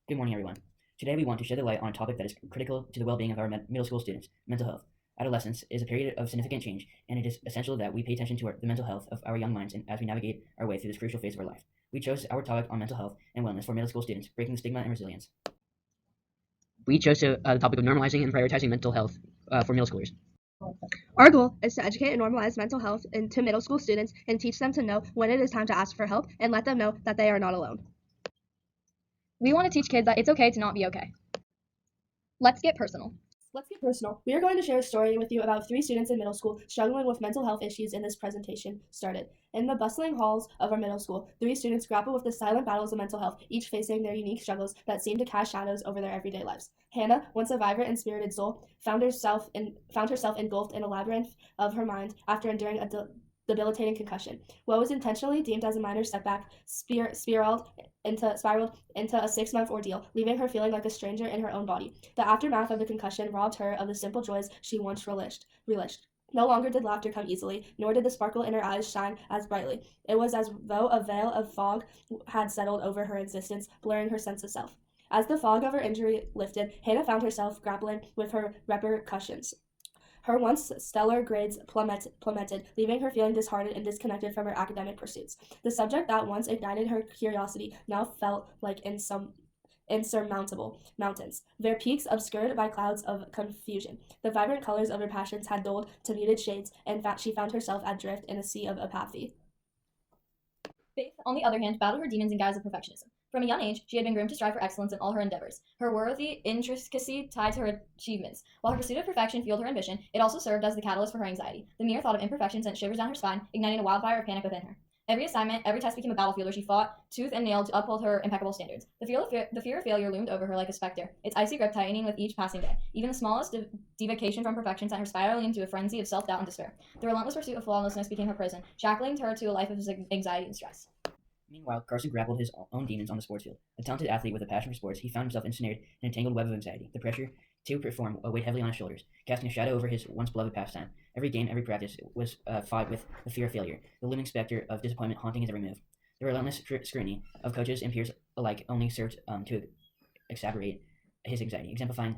Good morning, everyone. Today we want to shed the light on a topic that is critical to the well-being of our middle school students, mental health. Adolescence is a period of significant change, and it is essential that we pay attention to the mental health of our young minds as we navigate our way through this crucial phase of our life. We chose our topic on mental health and wellness for middle school students, breaking the stigma and resilience. We chose the topic of normalizing and prioritizing mental health for middle schoolers. Our goal is to educate and normalize mental health to middle school students and teach them to know when it is time to ask for help and let them know that they are not alone. We want to teach kids that it's okay to not be okay. Let's get personal. Let's get personal. We are going to share a story with you about 3 students in middle school struggling with mental health issues in this presentation started. In the bustling halls of our middle school, 3 students grapple with the silent battles of mental health, each facing their unique struggles that seem to cast shadows over their everyday lives. Hannah, once a vibrant and spirited soul, found herself engulfed in a labyrinth of her mind after enduring a debilitating concussion. What was intentionally deemed as a minor setback spiraled into a 6-month ordeal, leaving her feeling like a stranger in her own body. The aftermath of the concussion robbed her of the simple joys she once relished. No longer did laughter come easily, nor did the sparkle in her eyes shine as brightly. It was as though a veil of fog had settled over her existence, blurring her sense of self. As the fog of her injury lifted, Hannah found herself grappling with her repercussions. Her once stellar grades plummeted, leaving her feeling disheartened and disconnected from her academic pursuits. The subject that once ignited her curiosity now felt like insurmountable mountains, their peaks obscured by clouds of confusion. The vibrant colors of her passions had dulled to muted shades, and she found herself adrift in a sea of apathy. Faith, on the other hand, battled her demons in guise of perfectionism. From a young age, she had been groomed to strive for excellence in all her endeavors, her worthy intricacy tied to her achievements. While her pursuit of perfection fueled her ambition, it also served as the catalyst for her anxiety. The mere thought of imperfection sent shivers down her spine, igniting a wildfire of panic within her. Every assignment, every test became a battlefield where she fought tooth and nail to uphold her impeccable standards. The fear of failure loomed over her like a specter, its icy grip tightening with each passing day. Even the smallest deviation from perfection sent her spiraling into a frenzy of self-doubt and despair. The relentless pursuit of flawlessness became her prison, shackling her to a life of anxiety and stress. Meanwhile, Carson grappled his own demons on the sports field. A talented athlete with a passion for sports, he found himself ensnared in a tangled web of anxiety. The pressure to perform weighed heavily on his shoulders, casting a shadow over his once beloved pastime. Every game, every practice was fought with the fear of failure, the looming specter of disappointment haunting his every move. The relentless scrutiny of coaches and peers alike only served to exacerbate his anxiety, exemplifying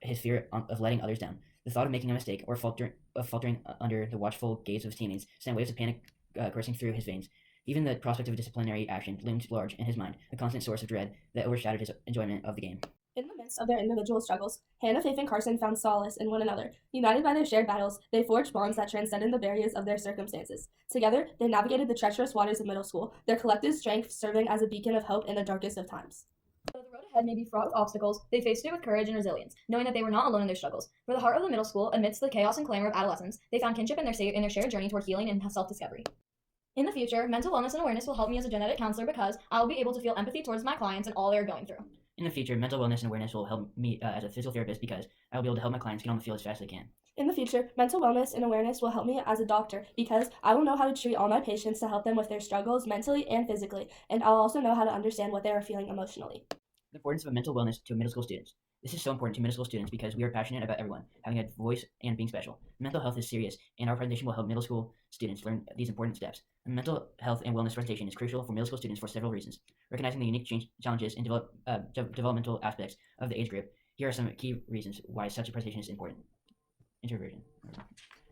his fear of letting others down. The thought of making a mistake or faltering under the watchful gaze of his teammates sent waves of panic coursing through his veins. Even the prospect of disciplinary action loomed large in his mind, a constant source of dread that overshadowed his enjoyment of the game. In the midst of their individual struggles, Hannah, Faith, and Carson found solace in one another. United by their shared battles, they forged bonds that transcended the barriers of their circumstances. Together, they navigated the treacherous waters of middle school, their collective strength serving as a beacon of hope in the darkest of times. Though the road ahead may be fraught with obstacles, they faced it with courage and resilience, knowing that they were not alone in their struggles. For the heart of the middle school, amidst the chaos and clamor of adolescence, they found kinship in their shared journey toward healing and self-discovery. In the future, mental wellness and awareness will help me as a genetic counselor because I will be able to feel empathy towards my clients and all they are going through. In the future, mental wellness and awareness will help me as a physical therapist because I will be able to help my clients get on the field as fast as they can. In the future, mental wellness and awareness will help me as a doctor because I will know how to treat all my patients to help them with their struggles mentally and physically, and I'll also know how to understand what they are feeling emotionally. The importance of mental wellness to middle school students. This is so important to middle school students because we are passionate about everyone having a voice and being special. Mental health is serious, and our presentation will help middle school students learn these important steps. A mental health and wellness presentation is crucial for middle school students for several reasons. Recognizing the unique challenges and developmental aspects of the age group, here are some key reasons why such a presentation is important. Introversion.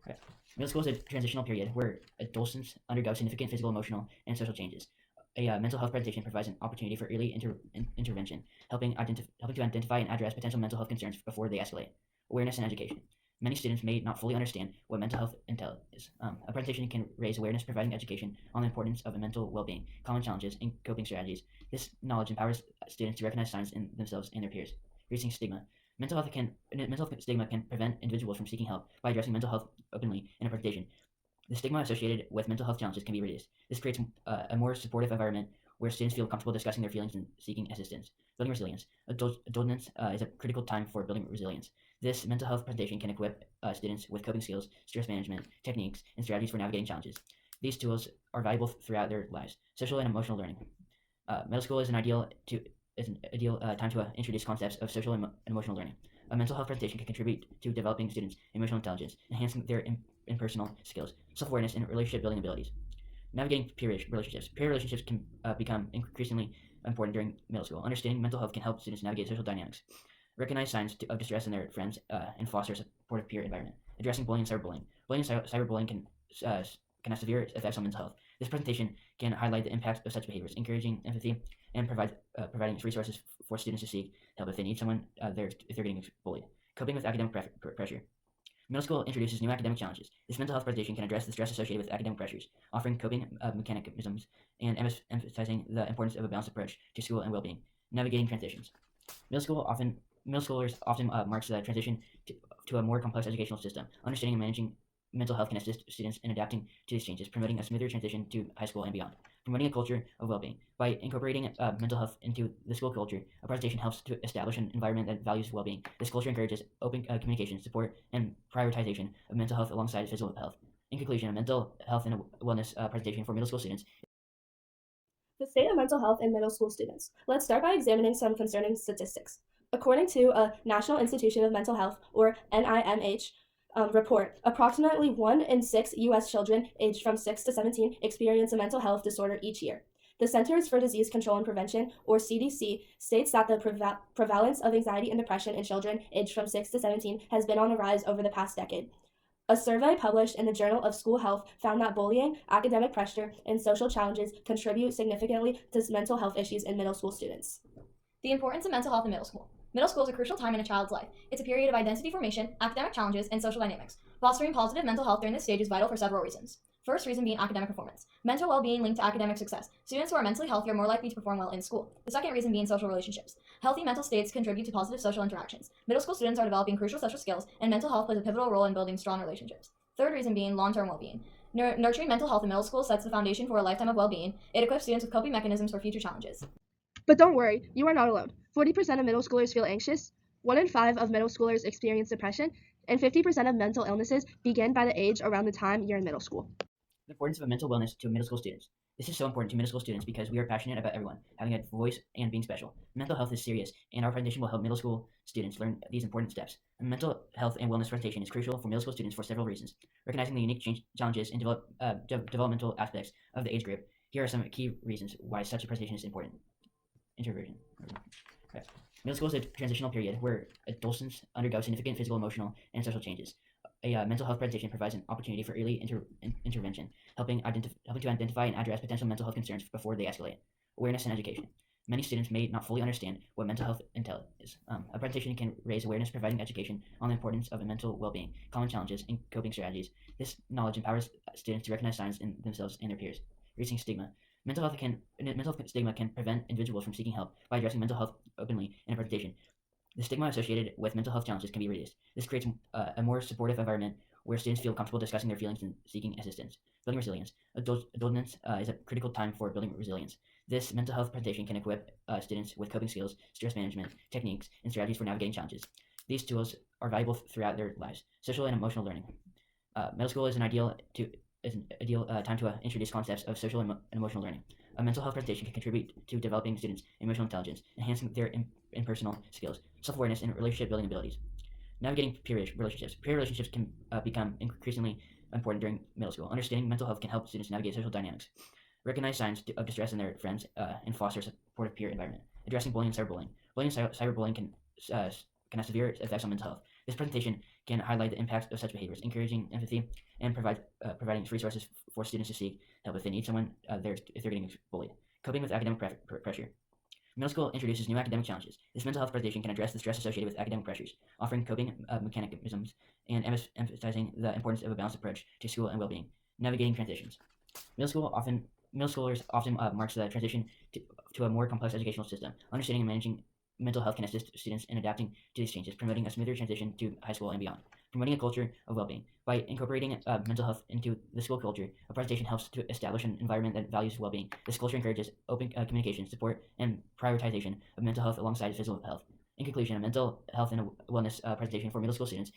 Right. Middle school is a transitional period where adolescents undergo significant physical, emotional, and social changes. A mental health presentation provides an opportunity for early intervention, helping to identify and address potential mental health concerns before they escalate. Awareness and education. Many students may not fully understand what mental health is. A presentation can raise awareness, providing education on the importance of mental well-being, common challenges, and coping strategies. This knowledge empowers students to recognize signs in themselves and their peers. Reducing stigma. Mental health stigma can prevent individuals from seeking help by addressing mental health openly in a presentation. The stigma associated with mental health challenges can be reduced. This creates a more supportive environment where students feel comfortable discussing their feelings and seeking assistance. Building resilience. Adolescence is a critical time for building resilience. This mental health presentation can equip students with coping skills, stress management, techniques, and strategies for navigating challenges. These tools are valuable throughout their lives. Social and emotional learning. Middle school is an ideal time to introduce concepts of social and emotional learning. A mental health presentation can contribute to developing students' emotional intelligence, enhancing their interpersonal skills, self-awareness, and relationship building abilities. Navigating peer relationships. Peer relationships can become increasingly important during middle school. Understanding mental health can help students navigate social dynamics, recognize signs of distress in their friends, and foster a supportive peer environment. Addressing bullying and cyberbullying. Bullying and cyberbullying can have severe effects on mental health. This presentation can highlight the impact of such behaviors, encouraging empathy and providing resources for students to seek help if they need someone if they're getting bullied. Coping with academic pressure. Middle school introduces new academic challenges. This mental health presentation can address the stress associated with academic pressures, offering coping mechanisms and emphasizing the importance of a balanced approach to school and well-being. Navigating transitions. Middle schoolers often marks the transition to a more complex educational system. Understanding and managing mental health can assist students in adapting to these changes, promoting a smoother transition to high school and beyond. Promoting a culture of well-being. By incorporating mental health into the school culture, a presentation helps to establish an environment that values well-being. This culture encourages open communication, support, and prioritization of mental health alongside physical health. In conclusion, a mental health and wellness presentation for middle school students. The state of mental health in middle school students. Let's start by examining some concerning statistics. According to a National Institute of Mental Health, or NIMH, report, approximately 1 in 6 U.S. children aged from 6 to 17 experience a mental health disorder each year. The Centers for Disease Control and Prevention, or CDC, states that the prevalence of anxiety and depression in children aged from 6 to 17 has been on the rise over the past decade. A survey published in the Journal of School Health found that bullying, academic pressure, and social challenges contribute significantly to mental health issues in middle school students. The importance of mental health in middle school. Middle school is a crucial time in a child's life. It's a period of identity formation, academic challenges, and social dynamics. Fostering positive mental health during this stage is vital for several reasons. First reason being academic performance. Mental well-being linked to academic success. Students who are mentally healthy are more likely to perform well in school. The second reason being social relationships. Healthy mental states contribute to positive social interactions. Middle school students are developing crucial social skills, and mental health plays a pivotal role in building strong relationships. Third reason being long-term well-being. Nurturing mental health in middle school sets the foundation for a lifetime of well-being. It equips students with coping mechanisms for future challenges. But don't worry, you are not alone. 40% of middle schoolers feel anxious, 1 in 5 of middle schoolers experience depression, and 50% of mental illnesses begin by the age around the time you're in middle school. The importance of mental wellness to middle school students. This is so important to middle school students because we are passionate about everyone having a voice and being special. Mental health is serious, and our presentation will help middle school students learn these important steps. A mental health and wellness presentation is crucial for middle school students for several reasons. Recognizing the unique challenges and developmental aspects of the age group, here are some key reasons why such a presentation is important. Introversion. Okay. Middle school is a transitional period where adolescents undergo significant physical, emotional, and social changes. A mental health presentation provides an opportunity for early intervention, helping to identify and address potential mental health concerns before they escalate. Awareness and education. Many students may not fully understand what mental health is. A presentation can raise awareness, providing education on the importance of mental well-being, common challenges, and coping strategies. This knowledge empowers students to recognize signs in themselves and their peers. Reducing stigma. Mental health stigma can prevent individuals from seeking help by addressing mental health openly in a presentation. The stigma associated with mental health challenges can be reduced. This creates a more supportive environment where students feel comfortable discussing their feelings and seeking assistance. Building resilience. Adolescence is a critical time for building resilience. This mental health presentation can equip students with coping skills, stress management techniques, and strategies for navigating challenges. These tools are valuable throughout their lives. Social and emotional learning. Middle school is an ideal time to introduce concepts of social and emotional learning. A mental health presentation can contribute to developing students' emotional intelligence, enhancing their interpersonal skills, self-awareness, and relationship-building abilities. Navigating peer relationships. Peer relationships can become increasingly important during middle school. Understanding mental health can help students navigate social dynamics, recognize signs of distress in their friends, and foster a supportive peer environment. Addressing bullying and cyberbullying. Bullying and cyberbullying can have severe effects on mental health. This presentation can highlight the impact of such behaviors, encouraging empathy and providing resources for students to seek help if they need someone if they're getting bullied. Coping with academic pressure. Middle school introduces new academic challenges. This mental health presentation can address the stress associated with academic pressures, offering coping mechanisms and emphasizing the importance of a balanced approach to school and well-being. Navigating transitions. Middle schoolers often marks the transition to a more complex educational system. Understanding and managing mental health can assist students in adapting to these changes, promoting a smoother transition to high school and beyond. Promoting a culture of well-being. By incorporating mental health into the school culture, a presentation helps to establish an environment that values well-being. This culture encourages open communication, support, and prioritization of mental health alongside physical health. In conclusion, a mental health and wellness presentation for middle school students.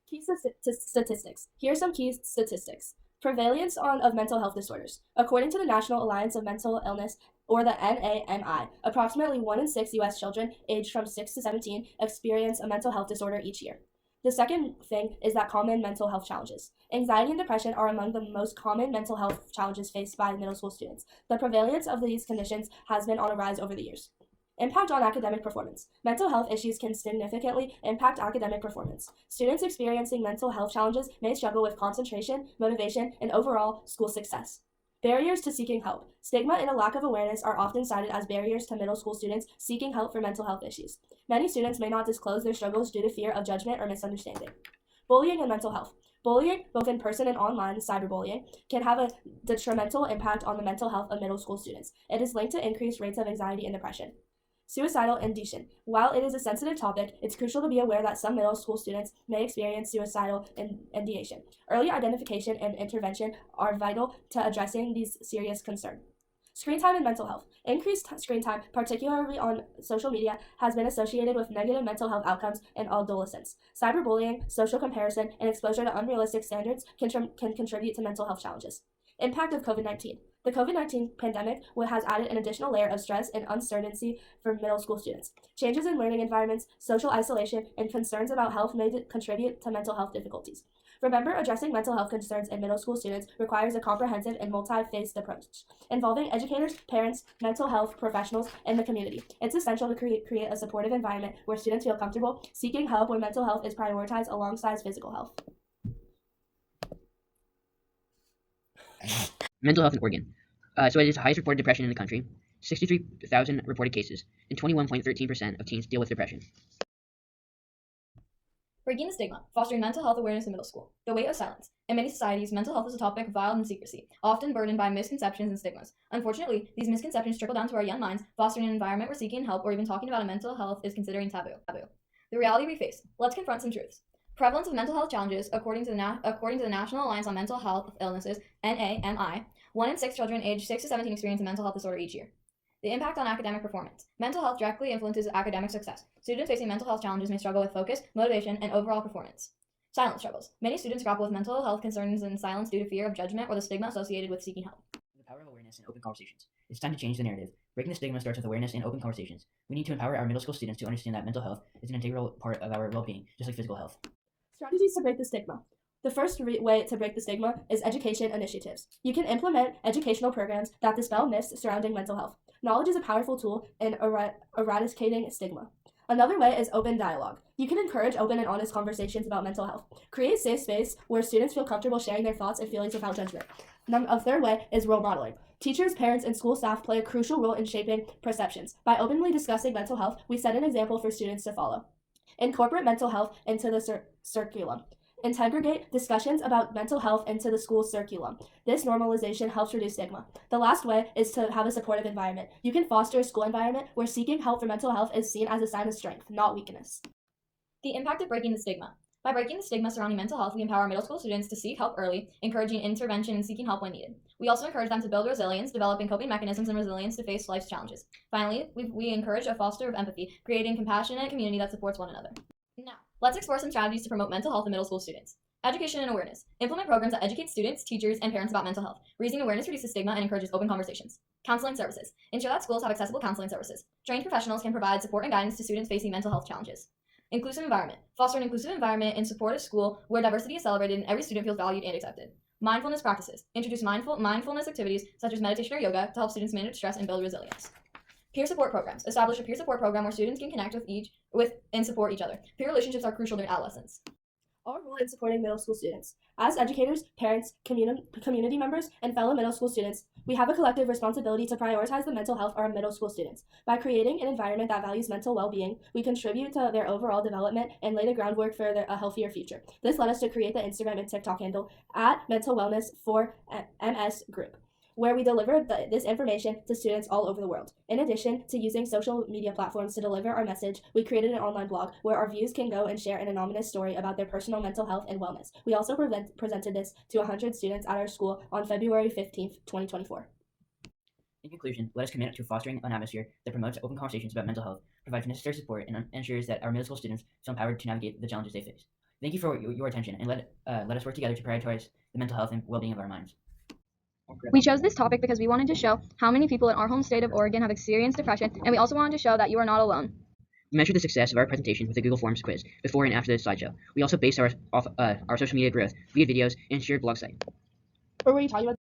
Key statistics. Here are some key statistics. Prevalence of mental health disorders. According to the National Alliance of Mental Illness, or the NAMI, approximately 1 in 6 U.S. children aged from 6 to 17 experience a mental health disorder each year. The second thing is that common mental health challenges. Anxiety and depression are among the most common mental health challenges faced by middle school students. The prevalence of these conditions has been on a rise over the years. Impact on academic performance. Mental health issues can significantly impact academic performance. Students experiencing mental health challenges may struggle with concentration, motivation, and overall school success. Barriers to seeking help. Stigma and a lack of awareness are often cited as barriers to middle school students seeking help for mental health issues. Many students may not disclose their struggles due to fear of judgment or misunderstanding. Bullying and mental health. Bullying, both in person and online, cyberbullying, can have a detrimental impact on the mental health of middle school students. It is linked to increased rates of anxiety and depression. Suicidal ideation. While it is a sensitive topic, it's crucial to be aware that some middle school students may experience suicidal ideation. Early identification and intervention are vital to addressing these serious concerns. Screen time and mental health. Increased screen time, particularly on social media, has been associated with negative mental health outcomes in adolescents. Cyberbullying, social comparison, and exposure to unrealistic standards can contribute to mental health challenges. Impact of COVID-19. The COVID-19 pandemic has added an additional layer of stress and uncertainty for middle school students. Changes in learning environments, social isolation, and concerns about health may contribute to mental health difficulties. Remember, addressing mental health concerns in middle school students requires a comprehensive and multi-phased approach, involving educators, parents, mental health professionals, and the community. It's essential to create a supportive environment where students feel comfortable seeking help when mental health is prioritized alongside physical health. Mental health in Oregon. So it is the highest reported depression in the country. 63,000 reported cases, and 21.13% of teens deal with depression. Breaking the stigma, fostering mental health awareness in middle school. The weight of silence. In many societies, mental health is a topic veiled in secrecy, often burdened by misconceptions and stigmas. Unfortunately, these misconceptions trickle down to our young minds, fostering an environment where seeking help or even talking about mental health is considered taboo. The reality we face. Let's confront some truths. Prevalence of mental health challenges, according to the National Alliance on Mental Health Illnesses, NAMI, 1 in 6 children aged 6 to 17 experience a mental health disorder each year. The impact on academic performance. Mental health directly influences academic success. Students facing mental health challenges may struggle with focus, motivation, and overall performance. Silence struggles. Many students grapple with mental health concerns in silence due to fear of judgment or the stigma associated with seeking help. The power of awareness and open conversations. It's time to change the narrative. Breaking the stigma starts with awareness and open conversations. We need to empower our middle school students to understand that mental health is an integral part of our well-being, just like physical health. Strategies to break the stigma. The first way to break the stigma is education initiatives. You can implement educational programs that dispel myths surrounding mental health. Knowledge is a powerful tool in eradicating stigma. Another way is open dialogue. You can encourage open and honest conversations about mental health. Create a safe space where students feel comfortable sharing their thoughts and feelings without judgment. A third way is role modeling. Teachers, parents, and school staff play a crucial role in shaping perceptions. By openly discussing mental health, we set an example for students to follow. Incorporate mental health into the curriculum. Integrate discussions about mental health into the school curriculum. This normalization helps reduce stigma. The last way is to have a supportive environment. You can foster a school environment where seeking help for mental health is seen as a sign of strength, not weakness. The impact of breaking the stigma. By breaking the stigma surrounding mental health, we empower middle school students to seek help early, encouraging intervention and seeking help when needed. We also encourage them to build resilience, developing coping mechanisms and resilience to face life's challenges. Finally, we encourage a foster of empathy, creating a compassionate community that supports one another. Now, let's explore some strategies to promote mental health in middle school students. Education and awareness. Implement programs that educate students, teachers, and parents about mental health. Raising awareness reduces stigma and encourages open conversations. Counseling services. Ensure that schools have accessible counseling services. Trained professionals can provide support and guidance to students facing mental health challenges. Inclusive environment. Foster an inclusive environment and supportive school where diversity is celebrated and every student feels valued and accepted. Mindfulness practices. Introduce mindfulness activities such as meditation or yoga to help students manage stress and build resilience. Peer support programs. Establish a peer support program where students can connect with and support each other. Peer relationships are crucial during adolescence. Our role in supporting middle school students. As educators, parents, community members, and fellow middle school students, we have a collective responsibility to prioritize the mental health of our middle school students. By creating an environment that values mental well-being, we contribute to their overall development and lay the groundwork for a healthier future. This led us to create the Instagram and TikTok handle @mentalwellness4ms group, where we deliver this information to students all over the world. In addition to using social media platforms to deliver our message, we created an online blog where our views can go and share an anonymous story about their personal mental health and wellness. We also presented this to 100 students at our school on February 15th, 2024. In conclusion, let us commit to fostering an atmosphere that promotes open conversations about mental health, provides necessary support, and ensures that our middle school students feel empowered to navigate the challenges they face. Thank you for your attention, and let us work together to prioritize the mental health and well-being of our minds. We chose this topic because we wanted to show how many people in our home state of Oregon have experienced depression, and we also wanted to show that you are not alone. We measured the success of our presentation with a Google Forms quiz before and after the slideshow. We also based our social media growth via videos and shared blog site. Or were you talking about